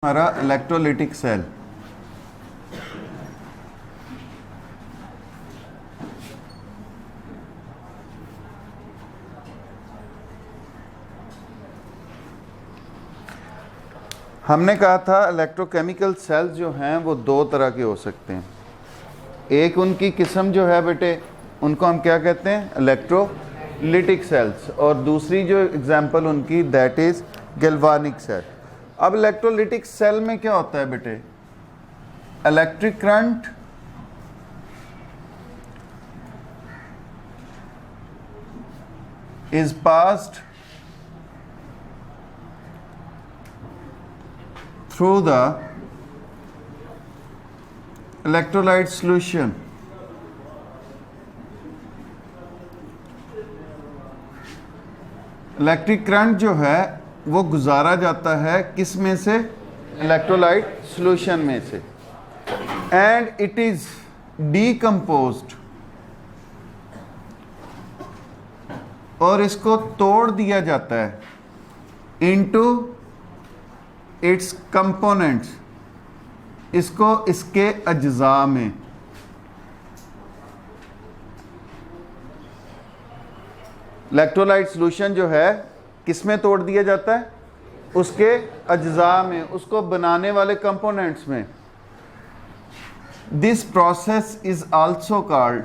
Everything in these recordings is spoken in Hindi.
हमारा इलेक्ट्रोलिटिक सेल। हमने कहा था इलेक्ट्रोकेमिकल सेल्स जो हैं वो दो तरह के हो सकते हैं। एक उनकी किस्म जो है बेटे उनको हम क्या कहते हैं, इलेक्ट्रोलिटिक सेल्स, और दूसरी जो एग्जांपल उनकी दैट इज गैल्वानिक सेल। अब इलेक्ट्रोलिटिक सेल में क्या होता है बेटे, electric current is passed through the electrolyte solution. Electric current जो है वो गुजारा जाता है किस में से, इलेक्ट्रोलाइट सॉल्यूशन में से, एंड इट इज डीकम्पोज्ड, और इसको तोड़ दिया जाता है इनटू इट्स कंपोनेंट्स, इसको इसके अज्जा में। इलेक्ट्रोलाइट सॉल्यूशन जो है किस में तोड़ दिया जाता है, उसके अज्जा में, उसको बनाने वाले कंपोनेंट्स में। This process is also called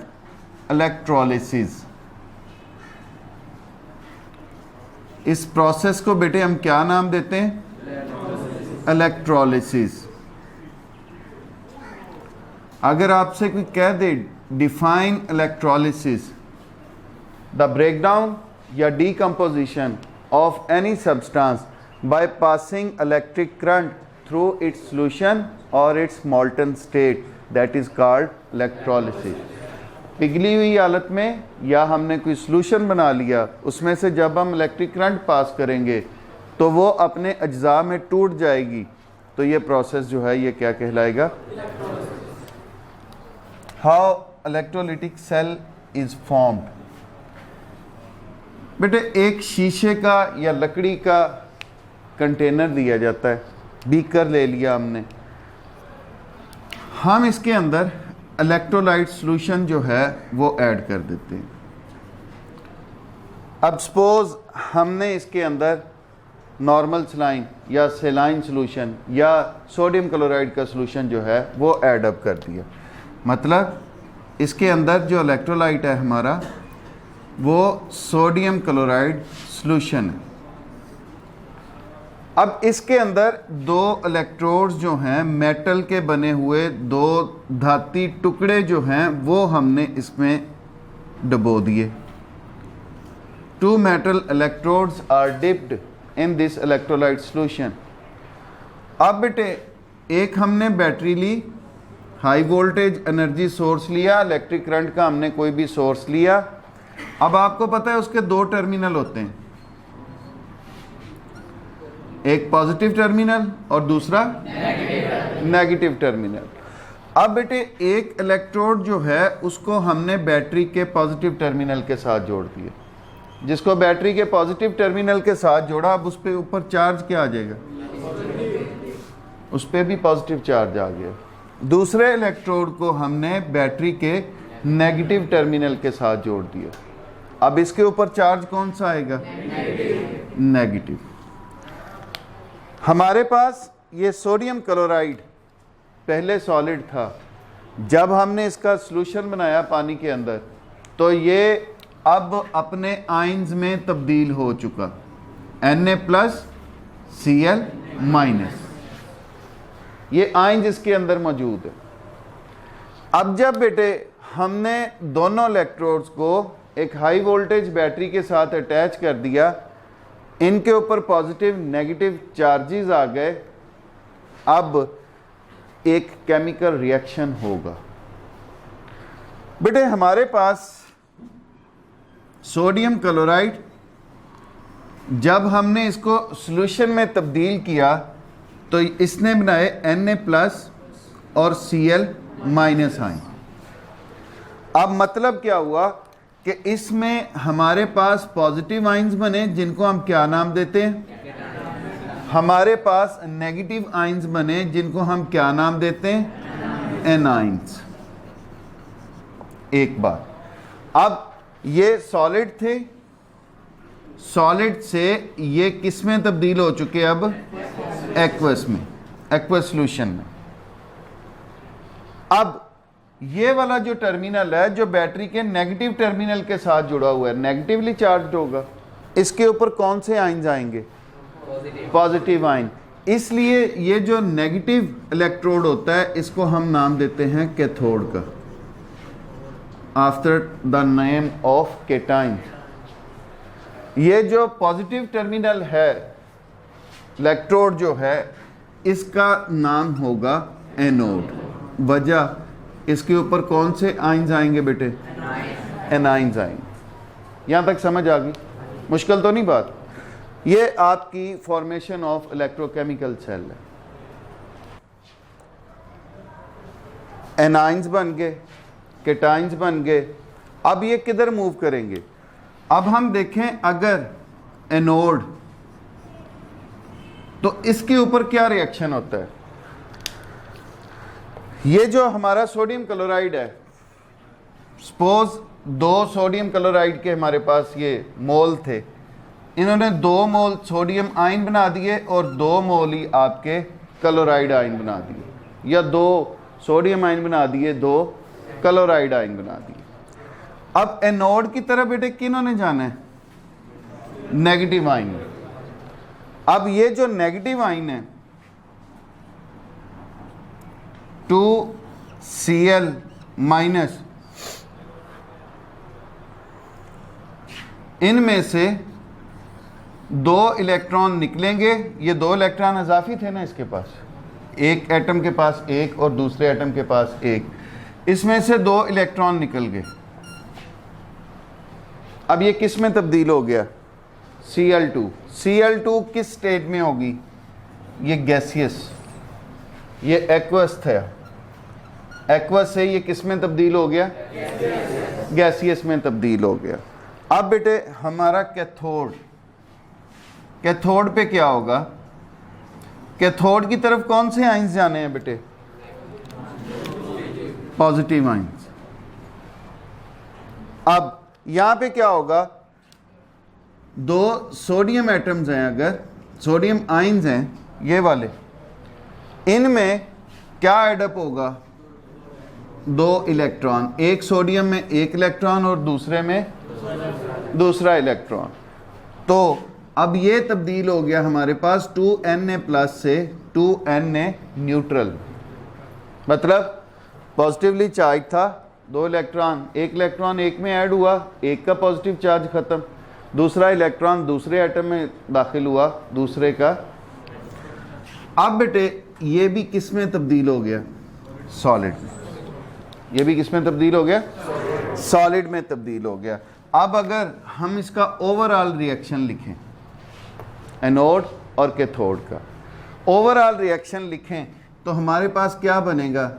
electrolysis. इस प्रोसेस को बेटे हम क्या नाम देते हैं, इलेक्ट्रोलिसिस। अगर आपसे कोई कह दे डिफाइन इलेक्ट्रोलिसिस, द ब्रेकडाउन या decomposition of any substance by passing electric current through its solution और its molten state, that is called electrolysis. पिघली हुई हालत में या हमने कोई सॉल्यूशन बना लिया, उसमें से जब हम इलेक्ट्रिक करंट पास करेंगे तो वो अपने अज्जा में टूट जाएगी, तो ये प्रोसेस जो है ये क्या कहलाएगा, how electrolytic cell is formed. बेटे एक शीशे का या लकड़ी का कंटेनर दिया जाता है, बीकर ले लिया हमने, हम इसके अंदर इलेक्ट्रोलाइट सॉल्यूशन जो है वो ऐड कर देते हैं। अब सपोज हमने इसके अंदर नॉर्मल सलाइन या सेलाइन सॉल्यूशन या सोडियम क्लोराइड का सॉल्यूशन जो है वो ऐड अप कर दिया, मतलब इसके अंदर जो इलेक्ट्रोलाइट है हमारा वो सोडियम क्लोराइड सॉल्यूशन है। अब इसके अंदर दो इलेक्ट्रोड्स जो हैं मेटल के बने हुए, दो धाती टुकड़े जो हैं वो हमने इसमें डुबो दिए। Two metal electrodes are dipped in this electrolyte solution. अब बेटे एक हमने बैटरी ली, हाई वोल्टेज एनर्जी सोर्स लिया, इलेक्ट्रिक करंट का हमने कोई भी सोर्स लिया। अब आपको पता है उसके दो टर्मिनल होते हैं, एक पॉजिटिव टर्मिनल और दूसरा नेगेटिव टर्मिनल। अब बेटे एक इलेक्ट्रोड जो है उसको हमने बैटरी के पॉजिटिव टर्मिनल के साथ जोड़ दिया, जिसको बैटरी के पॉजिटिव टर्मिनल के साथ जोड़ा, अब उस पर ऊपर चार्ज क्या आ जाएगा, उस पर भी पॉजिटिव चार्ज आ गया। दूसरे इलेक्ट्रोड को हमने बैटरी के नेगेटिव टर्मिनल के साथ जोड़ दिया, अब इसके ऊपर चार्ज कौन सा आएगा, नेगेटिव। हमारे पास ये सोडियम क्लोराइड पहले सॉलिड था, जब हमने इसका सॉल्यूशन बनाया पानी के अंदर तो ये अब अपने आयंस में तब्दील हो चुका, Na+Cl-, ये आयंस इसके अंदर मौजूद है। अब जब बेटे हमने दोनों इलेक्ट्रोड्स को एक हाई वोल्टेज बैटरी के साथ अटैच कर दिया, इनके ऊपर पॉजिटिव नेगेटिव चार्जेस आ गए, अब एक केमिकल रिएक्शन होगा। बेटे हमारे पास सोडियम क्लोराइड, जब हमने इसको सॉल्यूशन में तब्दील किया तो इसने बनाए Na+ और Cl- आयन। अब मतलब क्या हुआ कि इसमें हमारे पास पॉजिटिव आयंस बने जिनको हम क्या नाम देते हैं, हमारे पास नेगेटिव आइंस बने जिनको हम क्या नाम देते हैं, एनाइंस। एक बार, अब ये सॉलिड थे, सॉलिड से ये किस में तब्दील हो चुके, अब एक्वस में, एक्वस सॉल्यूशन में। अब ये वाला जो टर्मिनल है जो बैटरी के नेगेटिव टर्मिनल के साथ जुड़ा हुआ है, नेगेटिवली चार्ज होगा, इसके ऊपर कौन से आयंस आएंगे, पॉजिटिव आयन। इसलिए ये जो नेगेटिव इलेक्ट्रोड होता है इसको हम नाम देते हैं कैथोड का, after the name of cation. ये जो पॉजिटिव टर्मिनल है, इलेक्ट्रोड जो है, इसका नाम होगा एनोड। वजह, इसके ऊपर कौन से आयंस आएंगे बेटे, एनाइंस आएंगे। यहां तक समझ आ गई, मुश्किल तो नहीं बात। ये आपकी फॉर्मेशन ऑफ इलेक्ट्रोकेमिकल सेल है। एनाइंस बन गए, केटाइंस बन गए। अब ये किधर मूव करेंगे, अब हम देखें अगर एनोड, तो इसके ऊपर क्या रिएक्शन होता है। ये जो हमारा सोडियम क्लोराइड है, सपोज 2 सोडियम क्लोराइड के हमारे पास ये मोल थे, इन्होंने 2 मोल सोडियम आयन बना दिए और 2 मोल ही आपके क्लोराइड आयन बना दिए, या 2 सोडियम आयन बना दिए, 2 क्लोराइड आयन बना दिए। अब एनोड की तरफ बेटे किन्होंने जाना है, नेगेटिव आयन। अब ये जो नेगेटिव आयन है 2Cl माइनस, इनमें से 2 इलेक्ट्रॉन निकलेंगे। ये 2 इलेक्ट्रॉन इजाफी थे ना इसके पास, एक एटम के पास एक और दूसरे एटम के पास एक, इसमें से 2 इलेक्ट्रॉन निकल गए। अब ये किस में तब्दील हो गया, Cl2। Cl2 किस स्टेट में होगी, ये गैसियस, ये एक्वस था, एक्वस से ये किस में तब्दील हो गया, गैसियस में तब्दील हो गया। अब बेटे हमारा कैथोड, कैथोड पे क्या होगा, कैथोड की तरफ कौन से आयंस जाने हैं बेटे, पॉजिटिव आयंस। अब यहां पे क्या होगा, 2 सोडियम एटम्स हैं, अगर सोडियम आयंस हैं ये वाले, इनमें क्या एडअप होगा, 2 इलेक्ट्रॉन, एक सोडियम में 1 इलेक्ट्रॉन और दूसरे में दूसरा इलेक्ट्रॉन। तो अब ये तब्दील हो गया हमारे पास 2Na प्लस से 2Na न्यूट्रल, मतलब पॉजिटिवली चार्ज था, 2 इलेक्ट्रॉन, 1 इलेक्ट्रॉन एक में ऐड हुआ, एक का पॉजिटिव चार्ज खत्म, दूसरा इलेक्ट्रॉन दूसरे एटम में दाखिल हुआ, दूसरे का। अब बेटे ये भी किस में तब्दील हो गया, सॉलिड में। ये भी किस में तब्दील हो गया, सॉलिड में तब्दील हो गया। अब अगर हम इसका ओवरऑल रिएक्शन लिखें, एनोड और कैथोड का ओवरऑल रिएक्शन लिखें, तो हमारे पास क्या बनेगा,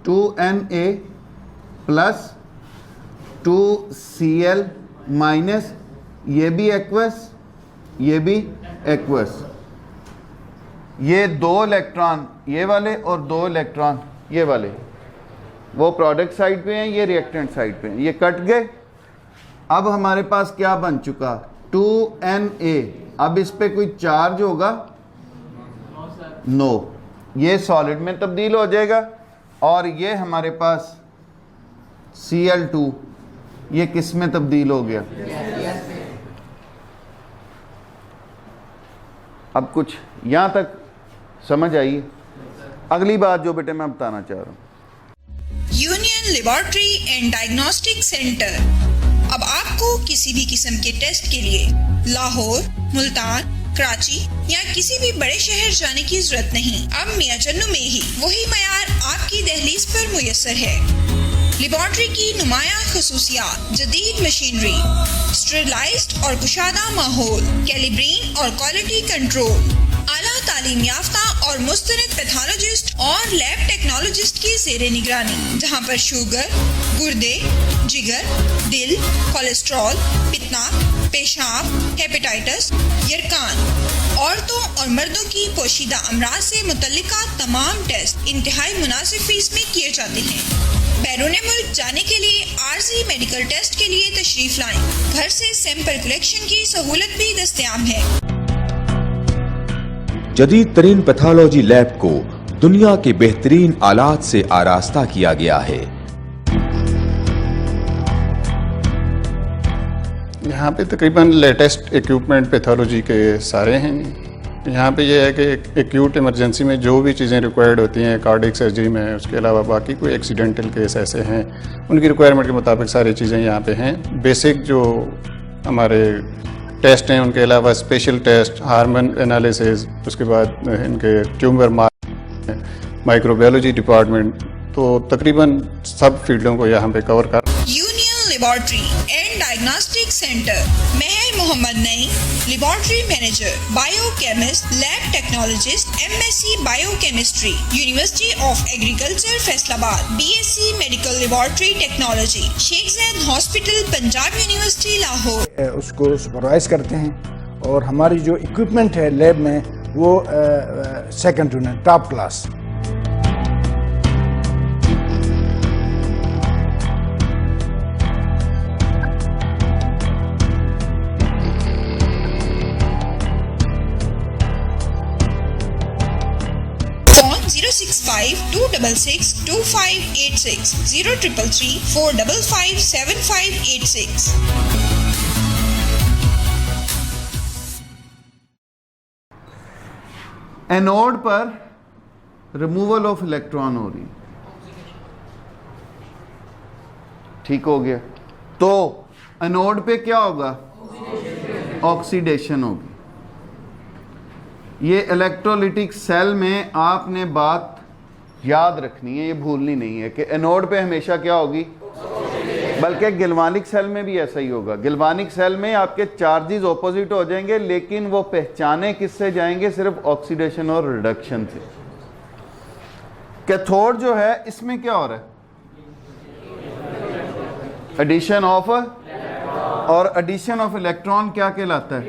2Na प्लस 2Cl माइनस, ये भी एक्वस, ये भी एक्वस। ये 2 इलेक्ट्रॉन ये वाले और 2 इलेक्ट्रॉन ये वाले, वो प्रोडक्ट साइड पे हैं, ये रिएक्टेंट साइड पे हैं, ये कट गए। अब हमारे पास क्या बन चुका, 2Na। अब इस पे कोई चार्ज होगा, नो, ये सॉलिड में तब्दील हो जाएगा। और ये हमारे पास Cl2, ये किस में तब्दील हो गया, अब कुछ यहां तक समझ आई। अगली बात जो बेटे मैं बताना चाह रहा हूं, union laboratory and diagnostic centre. अब आपको किसी भी किस्म के टेस्ट के लिए लाहौर, मुल्तान, कराची या किसी भी बड़े शहर जाने की जरूरत नहीं। अब मियां चन्नू में ही वही मयार आपकी दहलीज पर मुयस्सर है। लेबोरेटरी की नुमायां खसूसियात, जदीद मशीनरी, स्टेरिलाइज्ड और कुशादा माहौल, कैलिब्रेन और क्वालिटी कंट्रोल, आला तालीम याफ्ता और मुस्तनद पैथोलॉजिस्ट और लैब टेक्नोलॉजिस्ट की ज़ेरे निगरानी, जहां पर शुगर, गुर्दे, जिगर, दिल, कोलेस्ट्रॉल, पितना, पेशाब, हेपेटाइटिस, यरकान औरतों और मर्दों की पोशीदा अमराज से मुतल्लिका तमाम टेस्ट इंतहाई मुनासिब फीस में किए जाते हैं। बैरून मुल्क जाने के लिए आर्जी मेडिकल टेस्ट के लिए तशरीफ लाएं। घर से सैंपल कलेक्शन की सहूलत भी दस्तयाब है। जदीद तरीन पैथोलॉजी लैब को दुनिया के बेहतरीन आलात से आरास्ता किया गया है। यहाँ पे तकरीबन लेटेस्ट इक्विपमेंट पैथोलॉजी के सारे हैं। यहाँ पे ये है कि एक्यूट इमरजेंसी में जो भी चीज़ें रिक्वायर्ड होती हैं कार्डियक सर्जरी में, उसके अलावा बाकी कोई एक्सीडेंटल केस ऐसे हैं उनकी रिक्वायरमेंट के मुताबिक सारी चीज़ें यहाँ पे हैं। बेसिक जो हमारे टेस्ट हैं उनके अलावा स्पेशल टेस्ट, हार्मोन एनालिसिस, उसके बाद इनके ट्यूमर माइक्रोबायोलॉजी डिपार्टमेंट, तो तकरीबन सब फील्डों को यहाँ पे कवर कर। Union laboratory and diagnostic centre, Mehar Mohammad Naeem, laboratory manager, biochemist, lab technologist, MSc biochemistry, university of agriculture Faisalabad, BSc medical laboratory technology, Sheikh Zayed hospital, Punjab university Lahore. उसको सुपरवाइज करते हैं और हमारी जो इक्विपमेंट है लैब में वो second to none, top class. Phone 065-266-2586, 0334557586। Anode पर रिमूवल ऑफ इलेक्ट्रॉन हो रही, ठीक हो गया। तो एनोड पे क्या होगा? ऑक्सीडेशन होगी। ये इलेक्ट्रोलिटिक सेल में आपने बात याद रखनी है, ये भूलनी नहीं है कि एनोड पे हमेशा क्या होगी, बल्कि गिल्वानिक सेल में भी ऐसा ही होगा। गिल्वानिक सेल में आपके चार्जेस ऑपोजिट हो जाएंगे, लेकिन वो पहचाने किससे जाएंगे? सिर्फ ऑक्सीडेशन और रिडक्शन से। कैथोड जो है इसमें क्या हो रहा है? एडिशन ऑफ, और एडिशन ऑफ इलेक्ट्रॉन क्या कहलाता है?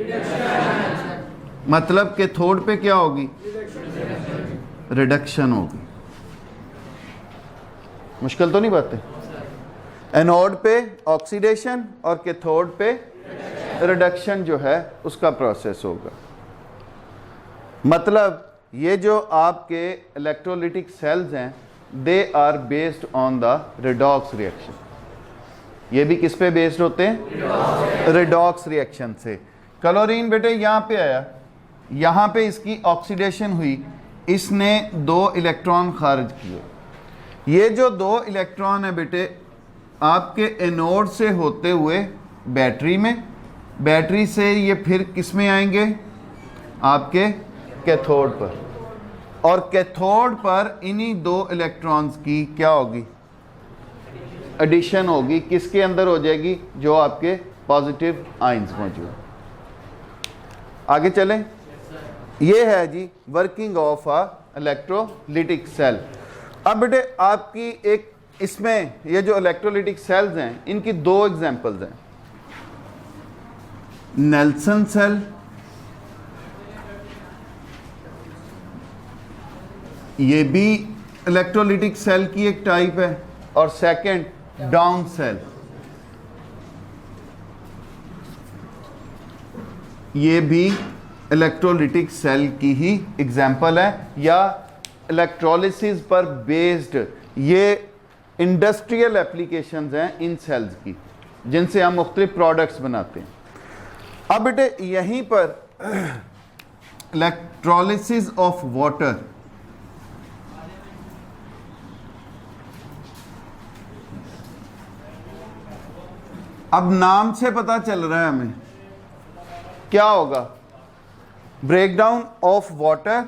मतलब कैथोड पे क्या होगी? रिडक्शन होगी। मुश्किल तो नहीं बात है? एनोड पे ऑक्सीडेशन और कैथोड पे रिडक्शन जो है उसका प्रोसेस होगा। मतलब ये जो आपके इलेक्ट्रोलिटिक सेल्स हैं they are based on the redox reaction. ये भी किस पे बेस्ड होते हैं? रिडॉक्स रिएक्शन से। क्लोरीन बेटे यहाँ पे आया, यहाँ पे इसकी ऑक्सीडेशन हुई, इसने 2 इलेक्ट्रॉन खारिज किए। ये जो 2 इलेक्ट्रॉन है बेटे आपके एनोड से होते हुए बैटरी में, बैटरी से ये फिर किस में आएंगे? आपके कैथोड पर, और कैथोड पर इन्हीं 2 इलेक्ट्रॉन्स की क्या होगी? एडिशन होगी। किसके अंदर हो जाएगी? जो आपके पॉजिटिव आयंस मौजूद। आगे चलें। ये है जी working of a electrolytic cell. अब बेटे आपकी एक इसमें ये जो इलेक्ट्रोलिटिक सेल्स हैं इनकी 2 एग्जांपल्स हैं। नेल्सन सेल, ये भी इलेक्ट्रोलिटिक सेल की एक टाइप है, और सेकंड डाउन सेल, ये भी इलेक्ट्रोलिटिक सेल की ही एग्जाम्पल है, या इलेक्ट्रोलिसिस पर बेस्ड ये इंडस्ट्रियल एप्लीकेशंस हैं इन सेल्स की, जिनसे हम मुख्तलिफ प्रोडक्ट्स बनाते हैं। अब बेटे यहीं पर इलेक्ट्रोलिसिस ऑफ वाटर, अब नाम से पता चल रहा है हमें क्या होगा? ब्रेकडाउन ऑफ वाटर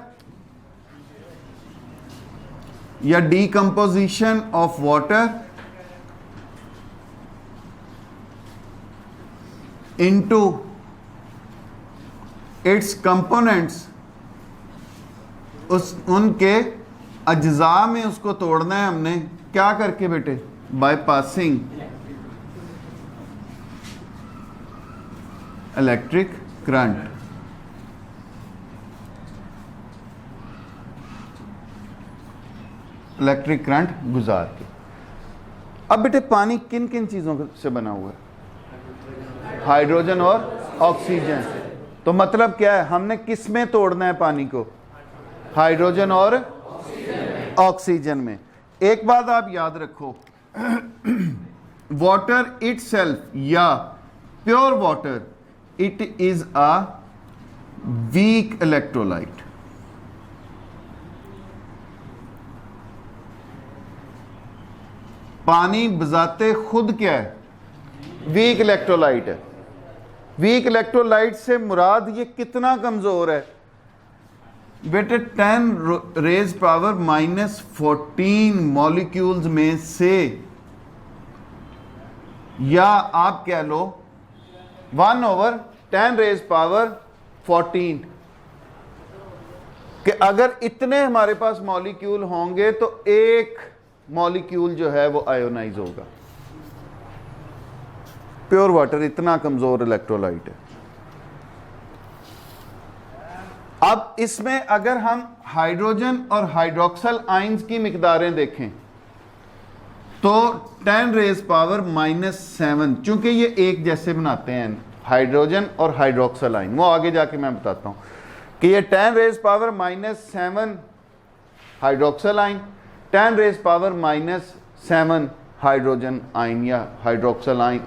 या decomposition of water into its components, उनके अज्जा में उसको तोड़ना है हमने क्या करके बेटे? Bye passing electric current. Electric current गुजार के। अब बेटे पानी किन किन चीज़ों से बना हुआ है? हाइड्रोजन और ऑक्सीजन। तो मतलब क्या है, हमने किस में तोड़ना है पानी को? हाइड्रोजन और ऑक्सीजन में। एक बात आप याद रखो, वाटर इटसेल्फ या pure water, it is a weak electrolyte. पानी बजाते खुद क्या है? वीक इलेक्ट्रोलाइट है। वीक इलेक्ट्रोलाइट से मुराद ये कितना कमजोर है बेटे? 10 रेज पावर -14 मॉलिक्यूल्स में से, या आप कह लो 1/10 रेज पावर 14, कि अगर इतने हमारे पास मॉलिक्यूल होंगे तो एक मॉलिक्यूल जो है वो आयोनाइज होगा। प्योर वाटर इतना कमजोर इलेक्ट्रोलाइट है। अब इसमें अगर हम हाइड्रोजन और हाइड्रोक्सल आयंस की मिकदारें देखें तो 10 रेज पावर -7, चूंकि ये एक जैसे बनाते हैं हाइड्रोजन और हाइड्रोक्सल आयन, वो आगे जाके मैं बताता हूं कि ये 10 raise power -7 hydroxyl ion, 10 raise power -7 hydrogen ion या हाइड्रोक्सल आयन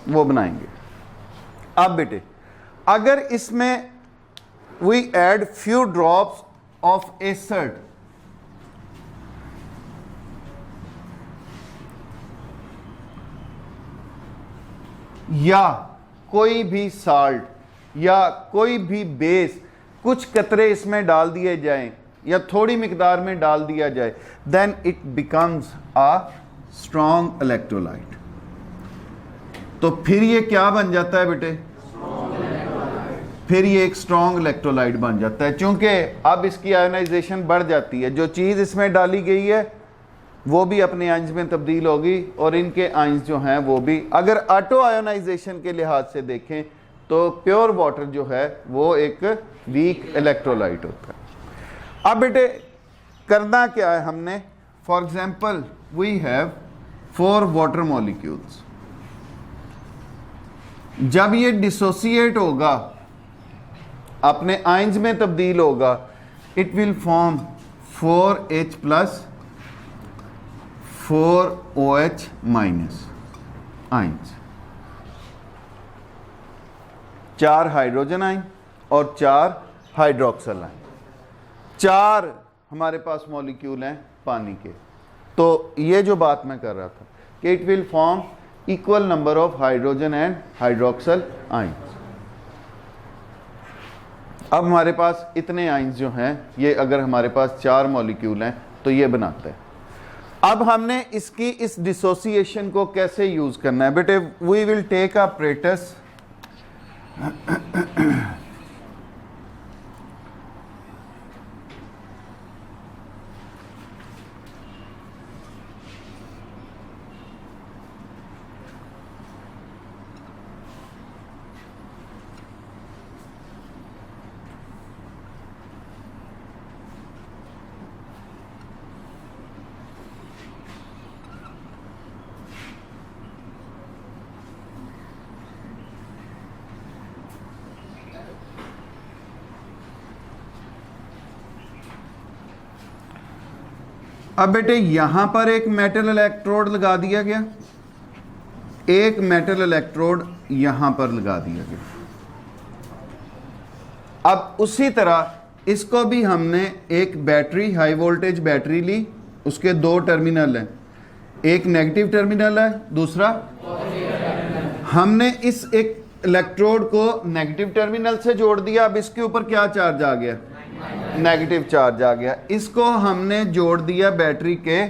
वो बनाएंगे। अब बेटे अगर इसमें we add few drops of acid, या कोई भी साल्ट या कोई भी बेस, कुछ कतरे इसमें डाल दिए जाएं या थोड़ी मिकदार में डाल दिया जाए, then it becomes a strong electrolyte. तो फिर ये क्या बन जाता है बेटे? फिर ये एक स्ट्रॉन्ग इलेक्ट्रोलाइट बन जाता है, क्योंकि अब इसकी आयोनाइजेशन बढ़ जाती है। जो चीज़ इसमें डाली गई है वो भी अपने आयंस में तब्दील होगी और इनके आयंस जो हैं वो भी। अगर ऑटो आयोनाइजेशन के लिहाज से देखें तो प्योर वाटर जो है वो एक वीक इलेक्ट्रोलाइट होता है। अब बेटे करना क्या है हमने? For example we have 4 water molecules. जब ये डिसोसिएट होगा, अपने आयंस में तब्दील होगा, it will form 4H plus 4OH minus ions, 4 hydrogen ion और 4 हाइड्रोक्सल आयन। 4 हमारे पास मॉलिक्यूल हैं पानी के। तो ये जो बात मैं कर रहा था कि it will form equal number of hydrogen and hydroxyl ions. अब हमारे पास इतने आयंस जो हैं, ये अगर हमारे पास 4 मॉलिक्यूल हैं तो ये बनाता है। अब हमने इसकी इस डिसोसिएशन को कैसे यूज करना है बेटे? We will take a apparatus अब बेटे यहां पर एक मेटल इलेक्ट्रोड लगा दिया गया, एक मेटल इलेक्ट्रोड यहां पर लगा दिया गया। अब उसी तरह इसको भी हमने एक बैटरी, हाई वोल्टेज बैटरी ली, उसके 2 टर्मिनल हैं, एक नेगेटिव टर्मिनल है, दूसरा हमने इस एक इलेक्ट्रोड को नेगेटिव टर्मिनल से जोड़ दिया। अब इसके ऊपर क्या चार्ज आ गया? नेगेटिव चार्ज आ गया। इसको हमने जोड़ दिया बैटरी के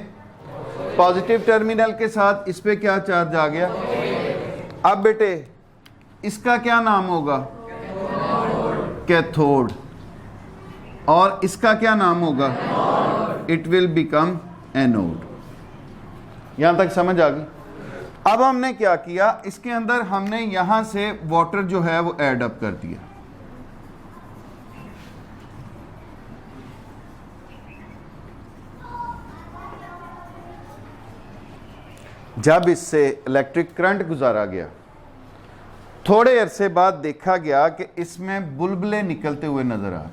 पॉजिटिव टर्मिनल के साथ, इस पे क्या चार्ज आ गया? अब बेटे इसका क्या नाम होगा? कैथोड। और इसका क्या नाम होगा? It will become anode. यहां तक समझ आ गई? अब हमने क्या किया, इसके अंदर हमने यहां से वाटर जो है वो ऐड अप कर दिया। जब इससे इलेक्ट्रिक करंट गुजारा गया, थोड़े अरसे बाद देखा गया कि इसमें बुलबुले निकलते हुए नजर आ रहे,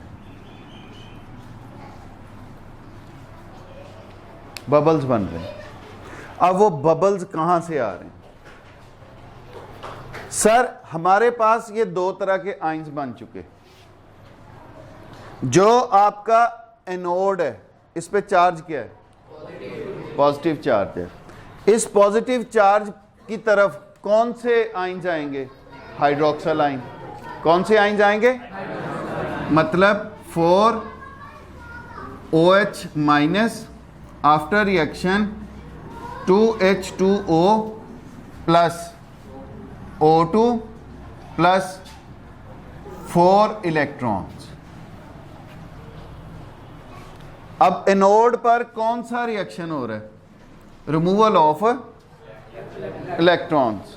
बबल्स बन रहे हैं। अब वो बबल्स कहां से आ रहे हैं? सर हमारे पास ये दो तरह के आयंस बन चुके। जो आपका एनोड है, इस पे चार्ज क्या है? पॉजिटिव चार्ज है। इस पॉजिटिव चार्ज की तरफ कौन से आयंस आएंगे? Hydroxyl ion. कौन से आयंस आएंगे? मतलब 4OH minus after reaction 2H2O plus O2 plus 4 electrons. अब एनोड पर कौन सा रिएक्शन हो रहा है? रिमूवल ऑफ इलेक्ट्रॉन्स,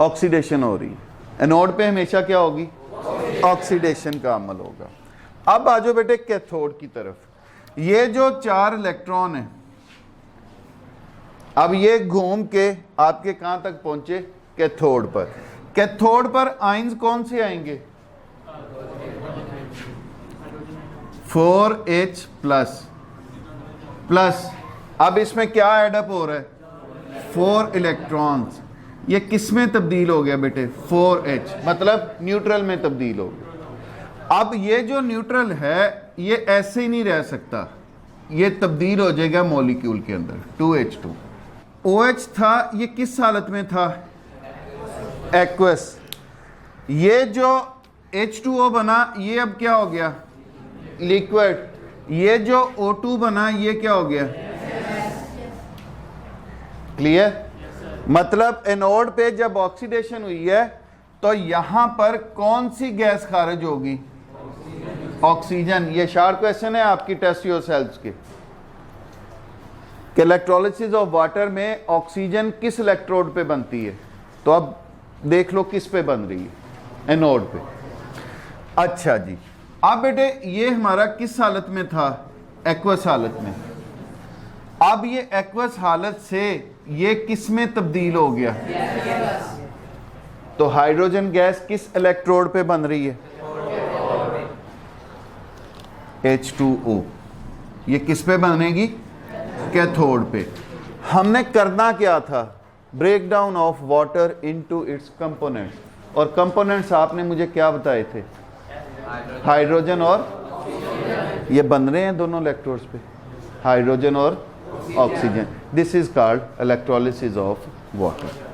ऑक्सीडेशन हो रही है। एनोड पे हमेशा क्या होगी? ऑक्सीडेशन का अमल होगा। अब आ जाओ बेटे कैथोड की तरफ। ये जो 4 इलेक्ट्रॉन है, अब ये घूम के आपके कहां तक पहुंचे? कैथोड पर। कैथोड पर आयंस कौन से आएंगे? 4H plus plus. अब इसमें क्या एडअप हो रहा है? 4 इलेक्ट्रॉन्स। ये किस में तब्दील हो गया बेटे? 4H, मतलब न्यूट्रल में तब्दील हो गया। अब ये जो न्यूट्रल है ये ऐसे ही नहीं रह सकता, ये तब्दील हो जाएगा मॉलिक्यूल के अंदर 2H2। OH था, ये किस हालत में था? एक्वस। ये जो H2O बना ये अब क्या हो गया? लिक्विड। ये जो O2 बना ये क्या हो गया? क्लियर? मतलब एनोड पे जब ऑक्सीडेशन हुई है तो यहां पर कौन सी गैस खारिज होगी? ऑक्सीजन। ये शार्प क्वेश्चन है आपकी टेस्ट योर सेल्स के कि इलेक्ट्रोलिसिस ऑफ वाटर में ऑक्सीजन किस इलेक्ट्रोड पे बनती है? तो अब देख लो किस पे बन रही है? एनोड पे। अच्छा जी, अब बेटे ये हमारा किस हालत में था? एक्वस हालत में। अब ये एक्वस हालत से ये किस में तब्दील हो गया? तो हाइड्रोजन गैस किस इलेक्ट्रोड पे बन रही है? H2O। ये किस पे बनेगी? कैथोड पे। हमने करना क्या था? Break down of water into its components. और कंपोनेंट्स आपने मुझे क्या बताए थे? हाइड्रोजन और ये बन रहे हैं दोनों इलेक्ट्रोड्स पे, हाइड्रोजन और oxygen. This is called electrolysis of water.